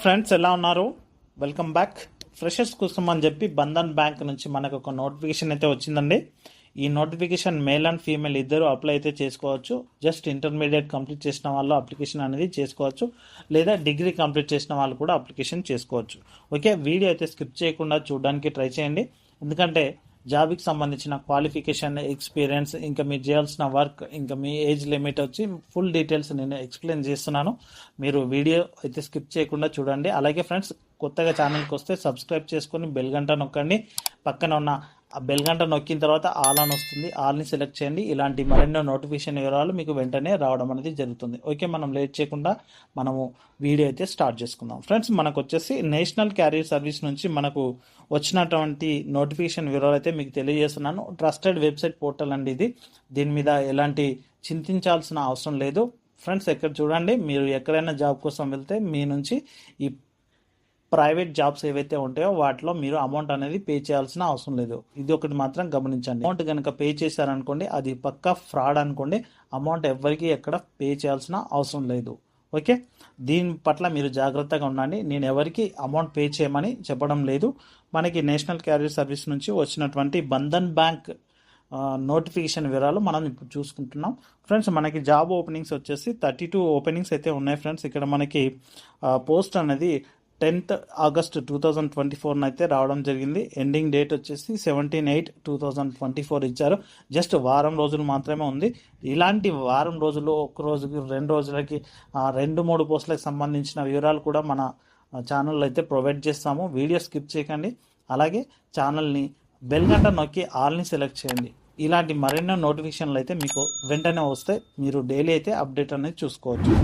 Friends, ఎలా ఉన్నారు? Welcome back. Freshers కోసం అని చెప్పి బంధన్ బ్యాంక్ నుంచి మనకు ఒక నోటిఫికేషన్ అయితే వచ్చిందండి. ఈ నోటిఫికేషన్ మేల్ అండ్ ఫీమేల్ ఇద్దరు అప్లై అయితే చేసుకోవచ్చు. జస్ట్ ఇంటర్మీడియట్ కంప్లీట్ చేసిన వాళ్ళు అప్లికేషన్ అనేది చేసుకోవచ్చు, లేదా డిగ్రీ కంప్లీట్ చేసిన వాళ్ళు కూడా అప్లికేషన్ చేసుకోవచ్చు. ఓకే, వీడియో అయితే స్కిప్ చేయకుండా చూడడానికి ట్రై చేయండి. ఎందుకంటే జాబ్కి సంబంధించిన క్వాలిఫికేషన్, ఎక్స్పీరియన్స్, ఇంకా మీరు చేయాల్సిన వర్క్, ఇంకా మీ ఏజ్ లిమిట్ వచ్చి ఫుల్ డీటెయిల్స్ నేను ఎక్స్ప్లెయిన్ చేస్తున్నాను. మీరు వీడియో అయితే స్కిప్ చేయకుండా చూడండి. అలాగే ఫ్రెండ్స్, కొత్తగా ఛానల్కి వస్తే సబ్స్క్రైబ్ చేసుకొని బెల్ గంట నొక్కండి. పక్కన ఉన్న ఆ బెల్ గంట నొక్కిన తర్వాత ఆల్ అని వస్తుంది, ఆల్ని సెలెక్ట్ చేయండి. ఇలాంటి మరెన్నో నోటిఫికేషన్ వివరాలు మీకు వెంటనే రావడం అనేది జరుగుతుంది. ఓకే, మనం లేట్ చేయకుండా మనము వీడియో అయితే స్టార్ట్ చేసుకుందాం. ఫ్రెండ్స్, మనకు వచ్చేసి నేషనల్ క్యారియర్ సర్వీస్ నుంచి మనకు వచ్చినటువంటి నోటిఫికేషన్ వివరాలు అయితే మీకు తెలియజేస్తున్నాను. ట్రస్టెడ్ వెబ్సైట్ పోర్టల్ అండి ఇది. దీని మీద ఎలాంటి చింతించాల్సిన అవసరం లేదు. ఫ్రెండ్స్, ఎక్కడ చూడండి, మీరు ఎక్కడైనా జాబ్ కోసం వెళ్తే మీ నుంచి ఈ ప్రైవేట్ జాబ్స్ ఏవైతే ఉంటాయో వాటిలో మీరు అమౌంట్ అనేది పే చేయాల్సిన అవసరం లేదు. ఇది ఒకటి మాత్రం గమనించండి. అమౌంట్ కనుక పే చేశారనుకోండి, అది పక్కా ఫ్రాడ్ అనుకోండి. అమౌంట్ ఎవరికి ఎక్కడ పే చేయాల్సిన అవసరం లేదు. ఓకే, దీని పట్ల మీరు జాగ్రత్తగా ఉండండి. నేను ఎవరికి అమౌంట్ పే చేయమని చెప్పడం లేదు. మనకి నేషనల్ క్యారియర్ సర్వీస్ నుంచి వచ్చినటువంటి బంధన్ బ్యాంక్ నోటిఫికేషన్ వివరాలు మనం ఇప్పుడు చూసుకుంటున్నాం. ఫ్రెండ్స్, మనకి జాబ్ ఓపెనింగ్స్ వచ్చేసి 32 ఓపెనింగ్స్ అయితే ఉన్నాయి. ఫ్రెండ్స్, ఇక్కడ మనకి పోస్ట్ అనేది 10th August 2024 అయితే రావడం జరిగింది. ఎండింగ్ డేట్ వచ్చేసి 17/8/2024 ఇచ్చారు. జస్ట్ వారం రోజులు మాత్రమే ఉంది. ఇలాంటి వారం రోజులు, ఒక్క రోజుకి 2 రోజులకి 2-3 పోస్టులకు సంబంధించిన వివరాలు కూడా మన ఛానల్లో అయితే ప్రొవైడ్ చేస్తాము. వీడియో స్కిప్ చేయకండి. అలాగే ఛానల్ని బెల్ గంట నొక్కి ఆల్ని సెలెక్ట్ చేయండి. ఇలాంటి మరెన్నో నోటిఫికేషన్లు అయితే మీకు వెంటనే వస్తే మీరు డైలీ అయితే అప్డేట్ అనేది చూసుకోవచ్చు.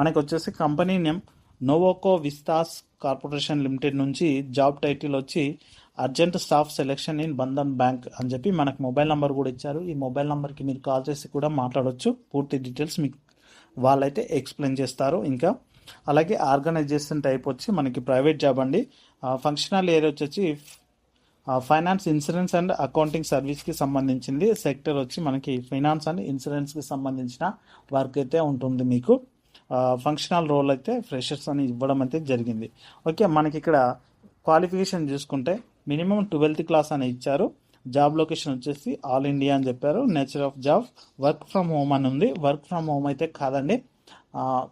మనకు వచ్చేసి company name Nuvoco Vistas corporation limited నుంచి జాబ్ టైటిల్ వచ్చి urgent staff selection in Bandhan bank అని చెప్పి మనకు మొబైల్ నెంబర్ కూడా ఇచ్చారు. ఈ మొబైల్ నెంబర్కి మీరు కాల్ చేసి కూడా మాట్లాడవచ్చు. పూర్తి డీటెయిల్స్ మీకు వాళ్ళైతే ఎక్స్ప్లెయిన్ చేస్తారు. ఇంకా అలాగే ఆర్గనైజేషన్ టైప్ వచ్చి మనకి ప్రైవేట్ జాబ్ అండి. ఫంక్షనల్ ఏరియా వచ్చి ఫైనాన్స్, ఇన్సూరెన్స్ అండ్ అకౌంటింగ్ సర్వీస్కి సంబంధించింది. సెక్టర్ వచ్చి మనకి ఫైనాన్స్ అండ్ ఇన్సూరెన్స్కి సంబంధించిన వర్క్ అయితే ఉంటుంది. మీకు ఫంక్షనల్ రోల్ అయితే ఫ్రెషర్స్ అని ఇవ్వడం అయితే జరిగింది. ఓకే, మనకి ఇక్కడ క్వాలిఫికేషన్ చూసుకుంటే మినిమం 12th క్లాస్ అని ఇచ్చారు. జాబ్ లొకేషన్ వచ్చేసి ఆల్ ఇండియా అని చెప్పారు. Nature of job work from home అని ఉంది. వర్క్ ఫ్రమ్ హోమ్ అయితే కాదండి,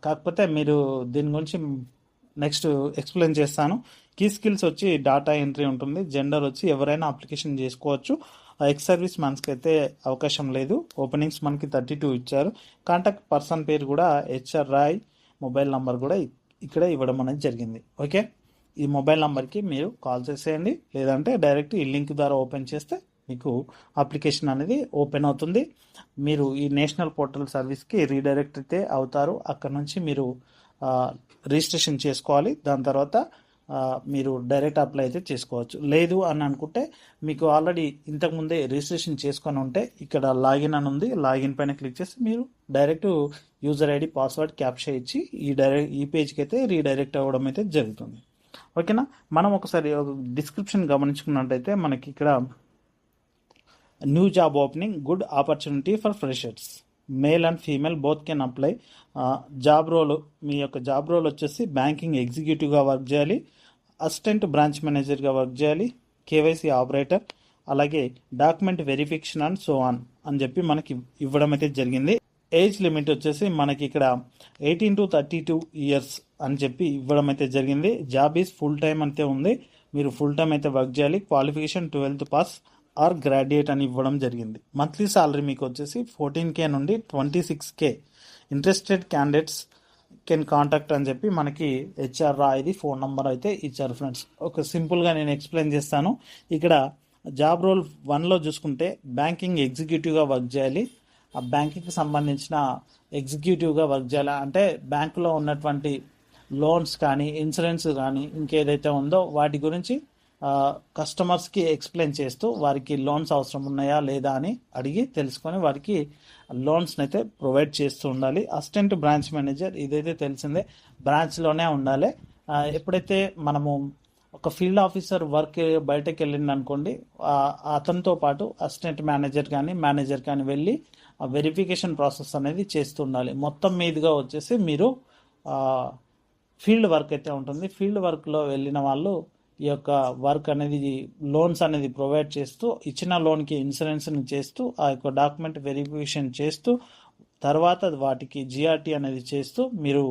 కాకపోతే మీరు దీని గురించి నెక్స్ట్ ఎక్స్ప్లెయిన్ చేస్తాను. కీ స్కిల్స్ వచ్చి డేటా ఎంట్రీ ఉంటుంది. జెండర్ వచ్చి ఎవరైనా అప్లికేషన్ చేసుకోవచ్చు. ఎక్స్ సర్వీస్ మ్యాన్స్కి అయితే అవకాశం లేదు. ఓపెనింగ్స్ మనకి 32 ఇచ్చారు. కాంటాక్ట్ పర్సన్ పేరు కూడా హెచ్ఆర్ రాయ్. మొబైల్ నంబర్ కూడా ఇక్కడ ఇవ్వడం అనేది జరిగింది. ఓకే, ఈ మొబైల్ నంబర్కి మీరు కాల్ చేసేయండి, లేదంటే డైరెక్ట్ ఈ లింక్ ద్వారా ఓపెన్ చేస్తే మీకు అప్లికేషన్ అనేది ఓపెన్ అవుతుంది. మీరు ఈ నేషనల్ పోర్టల్ సర్వీస్కి రీడైరెక్ట్ అయితే అవుతారు. అక్కడ నుంచి మీరు రిజిస్ట్రేషన్ చేసుకోవాలి. దాని తర్వాత మీరు డైరెక్ట్ అప్లై అయితే చేసుకోవచ్చు. లేదు అని అనుకుంటే మీకు ఆల్రెడీ ఇంతకుముందే రిజిస్ట్రేషన్ చేసుకొని ఉంటే ఇక్కడ లాగిన్ అని ఉంది. లాగిన్ పైన క్లిక్ చేసి మీరు direct user ID, password, captcha ఇచ్చి ఈ పేజ్కి అయితే రీడైరెక్ట్ అవ్వడం అయితే జరుగుతుంది. ఓకేనా, మనం ఒకసారి డిస్క్రిప్షన్ గమనించుకున్నట్టయితే మనకి ఇక్కడ new job opening, good opportunity for freshers, male and female both can apply. Job role, మీ యొక్క జాబ్ రోల్ వచ్చేసి బ్యాంకింగ్ ఎగ్జిక్యూటివ్గా వర్క్ చేయాలి, అసిస్టెంట్ బ్రాంచ్ మేనేజర్గా వర్క్ చేయాలి, కేవైసీ ఆపరేటర్, అలాగే document verification and so on అని చెప్పి మనకి ఇవ్వడం అయితే జరిగింది. ఏజ్ లిమిట్ వచ్చేసి మనకి ఇక్కడ 18 to 32 years అని చెప్పి ఇవ్వడం అయితే జరిగింది. జాబ్ ఈజ్ ఫుల్ టైం అయితే ఉంది. మీరు ఫుల్ టైం అయితే వర్క్ చేయాలి. Qualification 12th pass or graduate అని ఇవ్వడం జరిగింది. మంత్లీ సాలరీ మీకు వచ్చేసి 14K నుండి 26K. Interested candidates can contact అని చెప్పి మనకి హెచ్ఆర్ రాయిది ఫోన్ నెంబర్ అయితే ఇచ్చారు. ఫ్రెండ్స్, ఒక సింపుల్గా నేను ఎక్స్ప్లెయిన్ చేస్తాను. ఇక్కడ జాబ్ రోల్ 1లో చూసుకుంటే బ్యాంకింగ్ ఎగ్జిక్యూటివ్గా వర్క్ చేయాలి. ఆ బ్యాంకింగ్కి సంబంధించిన ఎగ్జిక్యూటివ్గా వర్క్ చేయాలి అంటే బ్యాంకులో ఉన్నటువంటి లోన్స్ కానీ, ఇన్సూరెన్స్ కానీ, ఇంకేదైతే ఉందో వాటి గురించి కస్టమర్స్కి ఎక్స్ప్లెయిన్ చేస్తూ వారికి లోన్స్ అవసరం ఉన్నాయా లేదా అని అడిగి తెలుసుకొని వారికి లోన్స్ని అయితే ప్రొవైడ్ చేస్తూ ఉండాలి. అసిస్టెంట్ బ్రాంచ్ మేనేజర్, ఇదైతే తెలిసిందే, బ్రాంచ్లోనే ఉండాలి. ఎప్పుడైతే మనము ఒక ఫీల్డ్ ఆఫీసర్ వర్క్ బయటకు వెళ్ళింది అనుకోండి, అతనితో పాటు అసిస్టెంట్ మేనేజర్ కానీ వెళ్ళి ఆ వెరిఫికేషన్ ప్రాసెస్ అనేది చేస్తూ ఉండాలి. మొత్తం మీదుగా వచ్చేసి మీరు ఫీల్డ్ వర్క్ అయితే ఉంటుంది. ఫీల్డ్ వర్క్లో వెళ్ళిన వాళ్ళు ఈ యొక్క వర్క్ అనేది లోన్స్ అనేది ప్రొవైడ్ చేస్తూ ఇచ్చిన లోన్కి ఇన్సూరెన్స్ని చేస్తూ ఆ యొక్క డాక్యుమెంట్ వెరిఫికేషన్ చేస్తూ తర్వాత వాటికి జిఆర్టీ అనేది చేస్తూ మీరు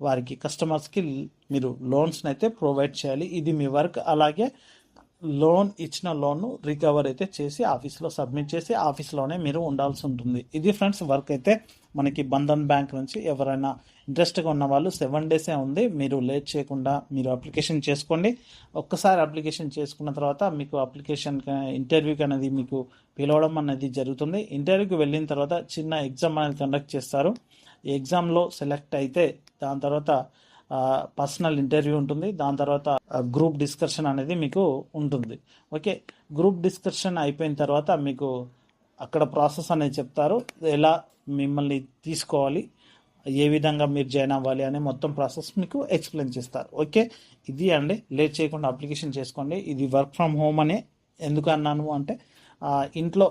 వారికి కస్టమర్స్కి మీరు లోన్స్ని అయితే ప్రొవైడ్ చేయాలి. ఇది మీ వర్క్. అలాగే లోన్ ఇచ్చిన లోన్ను రికవర్ అయితే చేసి ఆఫీస్లో సబ్మిట్ చేసి ఆఫీస్లోనే మీరు ఉండాల్సి ఉంటుంది. ఇది ఫ్రెండ్స్ వర్క్ అయితే మనకి బంధన్ బ్యాంక్ నుంచి. ఎవరైనా ఇంట్రెస్ట్గా ఉన్న వాళ్ళు 7 డేసే ఉంది. మీరు లేట్ చేయకుండా మీరు అప్లికేషన్ చేసుకోండి. ఒక్కసారి అప్లికేషన్ చేసుకున్న తర్వాత మీకు అప్లికేషన్ ఇంటర్వ్యూకి అనేది మీకు పిలవడం అనేది జరుగుతుంది. ఇంటర్వ్యూకి వెళ్ళిన తర్వాత చిన్న ఎగ్జామ్ అనేది కండక్ట్ చేస్తారు. ఈ ఎగ్జామ్లో సెలెక్ట్ అయితే దాని తర్వాత పర్సనల్ ఇంటర్వ్యూ ఉంటుంది. దాని తర్వాత గ్రూప్ డిస్కషన్ అనేది మీకు ఉంటుంది. ఓకే, గ్రూప్ డిస్కషన్ అయిపోయిన తర్వాత మీకు అక్కడ ప్రాసెస్ అనేది చెప్తారు. ఎలా మిమ్మల్ని తీసుకోవాలి, ఏ విధంగా మీరు జాయిన్ అవ్వాలి అనే మొత్తం ప్రాసెస్ మీకు ఎక్స్ప్లెయిన్ చేస్తారు. ఓకే, ఇది అండి. లేట్ చేయకుండా అప్లికేషన్ చేసుకోండి. ఇది వర్క్ ఫ్రమ్ హోమ్ అనే ఎందుకు అన్నాను అంటే ఇంట్లో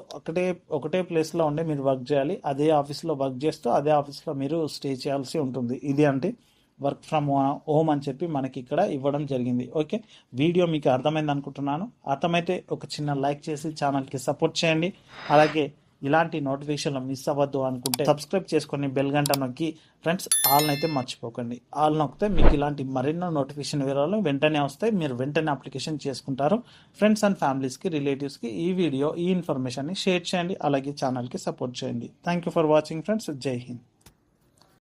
ఒకటే ప్లేస్లో ఉండి మీరు వర్క్ చేయాలి. అదే ఆఫీస్లో వర్క్ చేస్తూ అదే ఆఫీస్లో మీరు స్టే చేయాల్సి ఉంటుంది. ఇది అంటే వర్క్ ఫ్రమ్ హోమ్ అని చెప్పి మనకి ఇక్కడ ఇవ్వడం జరిగింది. ఓకే, వీడియో మీకు అర్థమైంది అనుకుంటున్నాను. అర్థమైతే ఒక చిన్న లైక్ చేసి ఛానల్కి సపోర్ట్ చేయండి. అలాగే ఇలాంటి నోటిఫికేషన్లు మిస్ అవ్వద్దు అనుకుంటే సబ్స్క్రైబ్ చేసుకొని బెల్ గంట నొక్కి ఫ్రెండ్స్ ఆల్ని అయితే మర్చిపోకండి. ఆల్ నొక్కితే మీకు ఇలాంటి మరెన్నో నోటిఫికేషన్ వివరాలు వెంటనే వస్తాయి. మీరు వెంటనే అప్లికేషన్ చేసుకుంటారు. ఫ్రెండ్స్ అండ్ ఫ్యామిలీస్కి, రిలేటివ్స్కి ఈ వీడియో, ఈ ఇన్ఫర్మేషన్ని షేర్ చేయండి. అలాగే ఛానల్కి సపోర్ట్ చేయండి. Thank you for watching friends. జై హింద్.